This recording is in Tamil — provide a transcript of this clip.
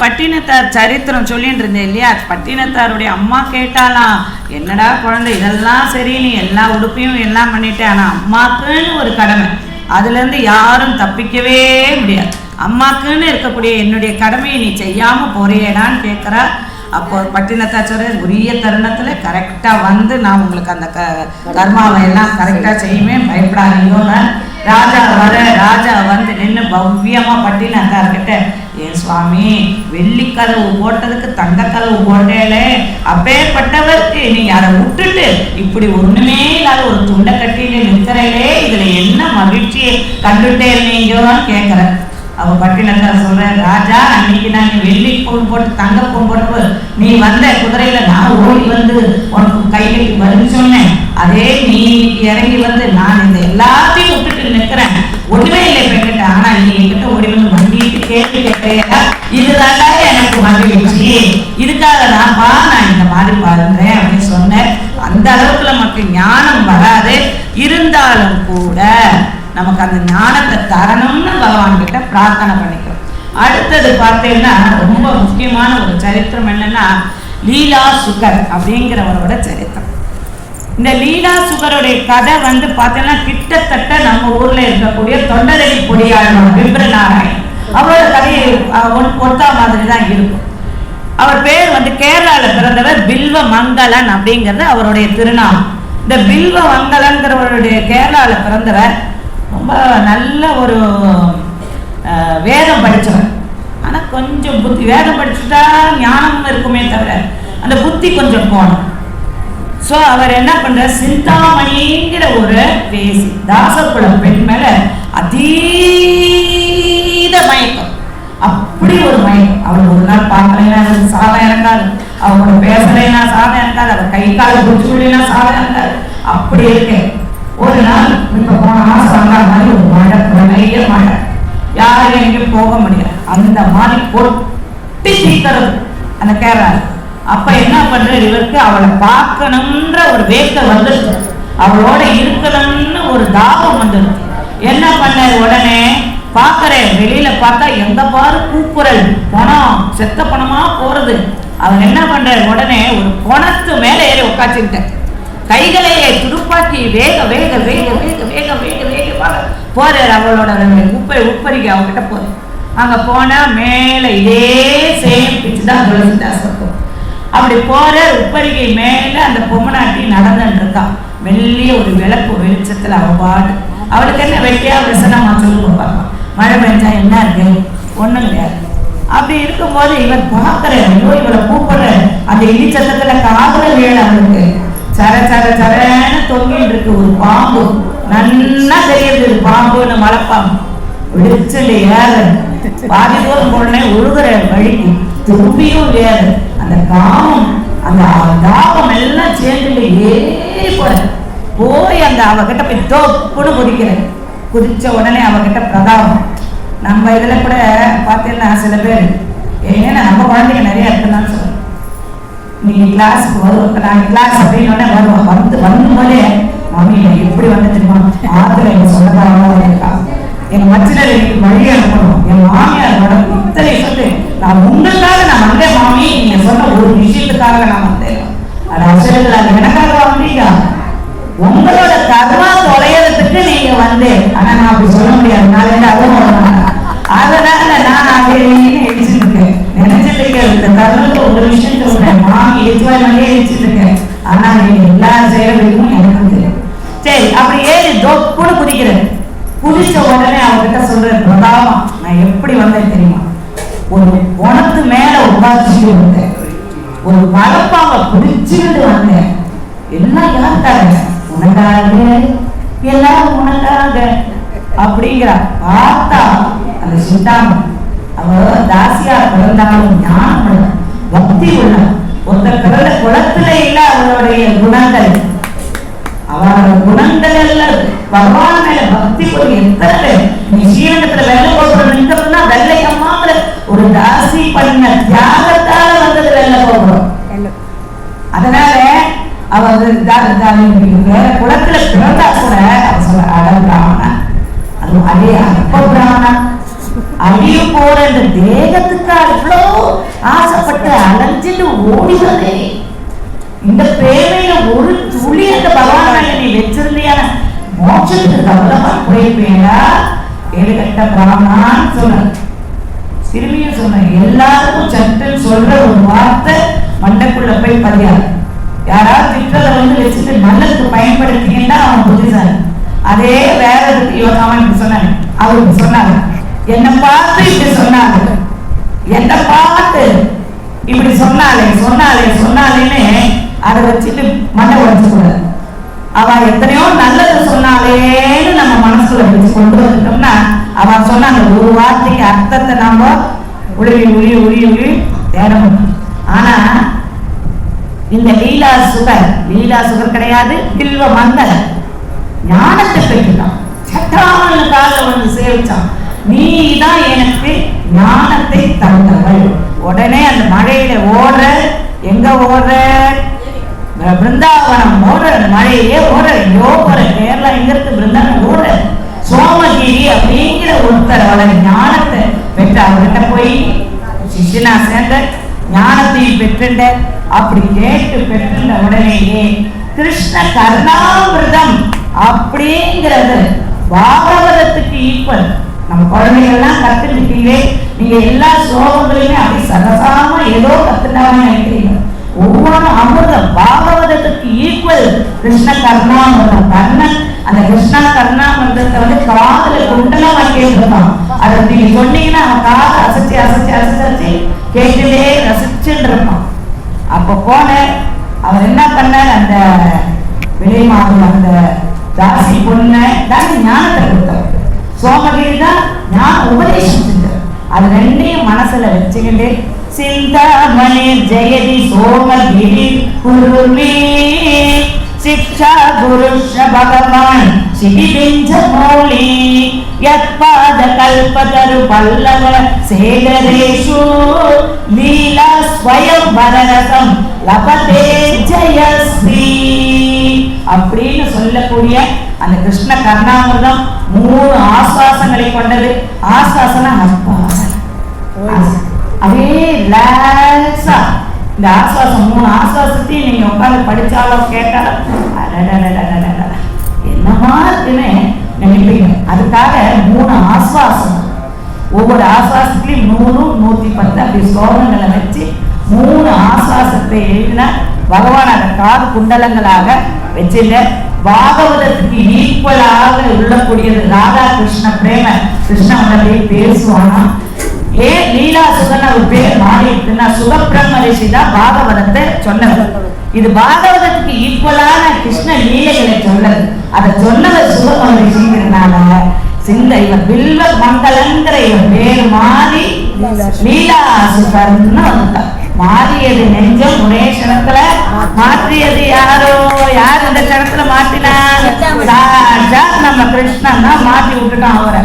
பட்டினத்தார் சரித்திரம் சொல்லிட்டு இருந்தேன் இல்லையா, பட்டினத்தாருடைய அம்மா கேட்டாலாம், என்னடா குழந்தை இதெல்லாம் சரி, நீ எல்லா உடுப்பையும் எல்லாம் பண்ணிட்டேன், ஆனால் அம்மாக்குன்னு ஒரு கடமை, அதுலேருந்து யாரும் தப்பிக்கவே முடியாது, அம்மாக்குன்னு இருக்கக்கூடிய என்னுடைய கடமையை நீ செய்யாமல் போறியேடான்னு கேட்குறா. அப்போ பட்டினத்தார் சொல்ற உரிய தருணத்தில் கரெக்டாக வந்து நான் உங்களுக்கு அந்த கர்மாவை எல்லாம் கரெக்டாக செய்யுவேன், பயப்படாதீங்க. ராஜா வந்து நின்று பவ்யமாக பட்டினத்தார்கிட்ட, ஏன் சுவாமி வெள்ளிக்கதவு போட்டதுக்கு தங்கக்கதவு போட்டேலே, அப்பேற்பட்டவருக்கு நீங்கள் அதை விட்டுட்டு இப்படி ஒன்றுமே இல்லாத ஒரு துண்டை கட்டின்னு நிற்கிறேலே, இதில் என்ன மகிழ்ச்சியை கண்டுட்டே நீங்கன்னு கேட்குறேன். அவ பட்டினத்தார் சொல்ற, ராஜா அன்னைக்கு நான் வெள்ளி பொன் போட்டு தங்க பொன் போட்டு நீ வந்த குதிரையில நான் ஓடி வந்து உனக்கு கைக்கு பதில் சொன்னேன், அதே நீ இறங்கி வந்து நான் இந்த எல்லாத்தையும் விட்டுட்டு நிற்கிறேன், ஒண்ணுமே இல்லை என்கிட்ட, ஆனா நீ என்கிட்ட ஓடி வந்து மண்டிட்டு கேள்வி கேட்கிறியா, இதுதாண்டா எனக்கு மகிழ்ச்சி, இதுக்காக நான் இந்த மாதிரி பாருங்கிறேன் அப்படின்னு சொன்னேன். அந்த அளவுக்கு நமக்கு ஞானம் வராது, இருந்தாலும் கூட நமக்கு அந்த ஞானத்தை தரணும்னு பகவான் கிட்ட பிரார்த்தனை பண்ணிக்கிறோம். அடுத்தது பார்த்தீங்கன்னா ரொம்ப முக்கியமான ஒரு சரித்திரம் என்னன்னா, லீலா சுகர் அப்படிங்கிறவரோட சரித்திரம். இந்த லீலா சுகருடைய கதை வந்து பார்த்தீங்கன்னா கிட்டத்தட்ட நம்ம ஊர்ல இருக்கக்கூடிய தொண்டரடி பொடியாளர் விப்ரநாராயணன் அவரோட கதையை ஒத்தா மாதிரி தான் இருக்கும். அவர் பேர் வந்து கேரளாவில் பிறந்தவர் பில்வ மங்களன் அப்படிங்கிறது அவருடைய திருநாமம். இந்த பில்வ மங்களன்கிறவருடைய கேரளாவில் பிறந்தவர் ரொம்ப நல்ல ஒரு வேதம் படித்தவர், ஆனால் கொஞ்சம் புத்தி, வேதம் படிச்சுட்டா ஞானம் இருக்குமே தவிர அந்த புத்தி கொஞ்சம் போனோம். ஸோ அவர் என்ன பண்ற, சிந்தாமணிங்கிற ஒரு பேசி தாசகுல பெண் மேல அதீத மயக்கம், அப்படி ஒரு மயக்கம். அவள் ஒரு நாள் பார்க்கலைன்னா சாதம் இறங்காது, அவங்களோட பேசலைன்னா சாதம் இறங்காது, அவர் கை கால பிடிச்சுனா சாதம் இறங்காது, அப்படி இருக்கு. ஒரு நாள் இப்ப போனா சொன்ன மாதிரி ஒரு மழை, நிறைய மழை, யாரும் எங்கேயும் போக முடியாது, அந்த மாதிரி கொட்டி தீக்கிறது அந்த கேரளா. அப்ப என்ன பண்ற, இவருக்கு அவளை பார்க்கணும்ன்ற ஒரு வேக்கம் வந்துருச்சு, அவளோட இருக்கணும்னு ஒரு தாபம் வந்துடும். என்ன பண்ண, உடனே பார்க்கறேன், வெளியில பார்த்தா எங்க பாரு கூக்குரல், பணம் செத்த பணமா போறது. அவன் என்ன பண்ற, உடனே ஒரு பணத்து மேல ஏறி உட்காச்சுக்கிட்ட, கைகளையே துடுப்பாக்கி வேக வேக வேக வேக வேக வேக வேக போறாரு. அவளோட உப்பரிக்கு அவகிட்ட போற, அங்க போனா மேல இதே சேம் பிச்சு தான் துளசிதாசம். அப்படி போற உப்பரிகை மேல அந்த பொம்மநாட்டி நடந்துட்டு இருக்கான், மெல்லிய ஒரு விளக்கு வெளிச்சத்துல அவ பாடு. அவளுக்கு என்ன வெட்டியா விசனமா சொல்லி பார்ப்பான், மழை பெஞ்சா என்ன இருக்கு, ஒண்ணும் கிடையாது. அப்படி இருக்கும்போது இவன் பார்க்கறேன், இவளை கூப்பிடுற அந்த இடிச்சத்தத்துல காதல வேலை அவளுக்கு சர சர சரன்னு தொங்கிட்டு இருக்கு. ஒரு பாம்பு நல்லா தெரியுது, பாம்புன்னு மலைப்பாம்பு விடிச்சுட்டு ஏற பாதி தூரம் போடனே உழுகுற வழிக்கு திரும்பியும் வேற அந்த காமம் அந்த தாபம் எல்லாம் சேர்ந்துட்டு ஏறி போய் அந்த அவகிட்ட போய் தோப்புன்னு குதிக்கிறேன். குதிச்ச உடனே அவகிட்ட பிரதாபம். நம்ம இதுல கூட பார்த்தீங்கன்னா சில பேர் ஏன்னா நம்ம குழந்தைங்க நிறைய இருக்குன்னு சொல்லுவோம், நீங்க கிளாஸுக்கு வருவோம், நாங்கள் கிளாஸ் அப்படின்னு வருவோம், வந்து போதே மாமி எப்படி வந்து தெரியுமா, ஆத்துல எங்க சொந்தக்காரங்க இருக்கா, எங்க மச்சினர் எனக்கு வழி அனுப்பணும், என் மாமியார் மேடம் இத்தனை சொல்லு, நான் உங்களுக்காக நான் வந்தேன் மாமி, நீங்க சொன்ன ஒரு விஷயத்துக்காக நான் வந்தேன், அது அசல்கள் அது எனக்காக வந்தீங்க, உங்களோட கர்மா தொலைறதுக்கு நீங்க வந்தேன், ஆனா நான் அப்படி சொல்ல முடியாது, நாளைக்கு அதுவும் அதனால நான் அப்படியே எழுச்சிட்டு இருக்கேன், நினைச்சிட்டு இருக்கேன், இந்த கர்மத்தை ஒரு விஷயம் சொல்றேன், மாமி எழுச்சிட்டு இருக்கேன், ஆனா நீங்க எல்லா செயலும் எனக்கு தெரியும். சரி அப்படி ஏறி தொப்புன்னு குதிக்கிறேன். குதிச்ச உடனே அவகிட்ட சொல்றேன், பிரதாபா நான் எப்படி வந்தேன் தெரியுமா, ஒரு குணத்து மேல உட்கார்ந்து வந்தேன், ஒரு மரப்பாவை பிடிச்சுக்கிட்டு வந்தேன், எல்லாம் யாருக்காக, உனக்காக, எல்லாரும் உனக்காக அப்படிங்கிற பார்த்தா அந்த சிந்தாமணி அவ தாசியா பிறந்தாலும் ஞானம் பக்தி உள்ள ஒருத்த குளத்துல இல்ல அவளுடைய குணங்கள், அவரோட குணங்கள் எல்லாம் பகவான் மேல பக்தி போய் எத்தனை நீ ஸ்ரீரங்கத்துல வெள்ளை போடுற நின்றதுன்னா வெள்ளை அம்மாங்கிற ஒரு தாசி பண்ண தியாகத்தால வந்தது வெள்ளை போடுறோம். அதனால அவர் குளத்துல பிறந்தா கூட அவர் சொல்ல அட பிராமணன், அது அதே அப்ப பிராமணன் அழிய போற இந்த தேகத்துக்கு அவ்வளோ ஆசைப்பட்டு அலைஞ்சிட்டு ஓடிவதே. இந்த பேரையில ஒரு துளி அந்த பகவான நீ வச்சிருந்தியான மோட்சத்துக்கு கவனமா போயிருப்பீங்களா? ஏழுகட்ட பிராமணான்னு சொன்ன, திரும்பியும் சொன்ன, எல்லாருக்கும் சட்டுன்னு சொல்ற ஒரு வார்த்தை மண்டைக்குள்ள போய் பதியாது. யாராவது திட்டத்தை வச்சுட்டு நல்லதுக்கு பயன்படுத்தீங்கன்னா அவன் புத்திசாலி. அதே வேற அவன் இப்படி சொன்னாங்க, அவருக்கு சொன்னாங்க, என்னை பார்த்து இப்படி சொன்னாங்க, என்னை பார்த்து இப்படி சொன்னாலேன்னு அதை வச்சுட்டு மண்டை உடைச்சு கூடாது. அவ எத்தனையோ நல்லது சொன்னாலேன்னு நம்ம மனசுல வச்சு கொண்டு வந்துட்டோம்னா அவன் சொன்ன அந்த ஒரு வார்த்தைக்கு அர்த்தத்தை நாம உருவி தேடணும். ஆனா இந்த லீலா சுகர் கிடையாது, பில்வ மந்தல் ஞானத்தை பெற்றுட்டான். சட்டானுக்காக வந்து சேவிச்சான், நீதான் எனக்கு ஞானத்தை தந்தவள். உடனே அந்த மழையில ஓடுற, எங்க ஓடுற, பிருந்தாவனம் ஓடுற, மழையிலே ஓடுற, எங்கோ போற, கேரளா எங்க இருக்கு, பிருந்தாவனம் ஓடுற, சோமகிரி அப்படிங்கிற ஒருத்தர் அவளை ஞானத்தை பெற்ற, அவர்கிட்ட போய் சிஷ்யனா சேர்ந்த, ஞானத்தையும் பெற்றுண்ட. அப்படி கேட்டு பெற்றுண்ட உடனேயே கிருஷ்ண கர்ணாமிர்தம் அப்படிங்கிறது பாகவதத்துக்கு ஈக்குவல். நம்ம குழந்தைகள்லாம் கத்துக்கிட்டீங்களே, நீங்க எல்லா ஸ்லோகங்களையுமே அப்படி சகசாம ஏதோ கத்துட்டாங்க நினைக்கிறீங்க. ஒவ்வொரு அமிர்தம் பாகவதத்துக்கு ஈக்குவல் கிருஷ்ண கர்ணாமிர்தம். கர்ணன் அந்த கிருஷ்ணா கர்ணாமிர்தத்தை காதுல குண்டலமா கேட்டுருப்பான். அதை நீங்க சொன்னீங்கன்னா அவன் காது அசைச்சு கேட்டுலே ரசிச்சுட்டு இருப்பான். அப்ப போன அவர் என்ன பண்ணார், அந்த விலை மாதம் அந்த தாசி பொண்ணு ஞானத்தை கொடுத்தார். சோமகிரி தான் ஞான உபதேசம் செஞ்சார். அது ரெண்டையும் மனசுல வச்சுக்கிட்டு சிந்தாமணி ஜெயதி சோமகிரி குருமே शिक्षा गुरुश्च भगवान् शिबिबिंज मौली यत्पाद कल्पतरु पल्लव सेदरेषु लीला स्वयं वररसं लपते जयश्री அப்படின்னு சொல்லக்கூடிய அந்த கிருஷ்ண கர்ணாமிர்தம் 3 ஆஸ்வாசங்களை கொண்டது. ஆஸ்வாசனா அதே ரிலாக்ஸா இந்த ஆஸ்வாசம் 3 ஆஸ்வாசத்தையும் நீங்க உட்காந்து படிச்சாலோ கேட்டாலோ என்னமா இருக்குன்னு நினைப்பீங்க. அதுக்காக 3 ஆஸ்வாசம், ஒவ்வொரு ஆஸ்வாசத்திலையும் 100, 110 அப்படி ஸ்லோகங்களை வச்சு 3 ஆஸ்வாசத்தை எழுதின பகவான் அந்த காது குண்டலங்களாக வச்சுள்ள. பாகவதத்துக்கு ஈக்குவலாக உள்ளக்கூடியது ராதா கிருஷ்ண பிரேம. கிருஷ்ணவனே பேசுவானா, ஏன் லீலா சுகன் ஒரு பேர் மாறி இருக்குன்னா சுகபிரம்ம ரிஷி தான் பாகவதத்தை சொன்னது. இது பாகவதத்துக்கு ஈக்குவலான கிருஷ்ண லீலைகளை சொன்னது. அதை சொன்னவர் சுகபிரம்ம ரிஷிங்கிறதுனால சிந்த இவன் பில்வ மங்களங்கிற இவன் பேர் மாறி லீலா சுகர்னு வந்துட்டான். மாறியது நெஞ்சம் ஒரே கணத்துல, மாற்றியது யாரோ, யார் இந்த கணத்துல மாற்றினா நம்ம கிருஷ்ணன் தான் மாற்றி விட்டுட்டான் அவரை.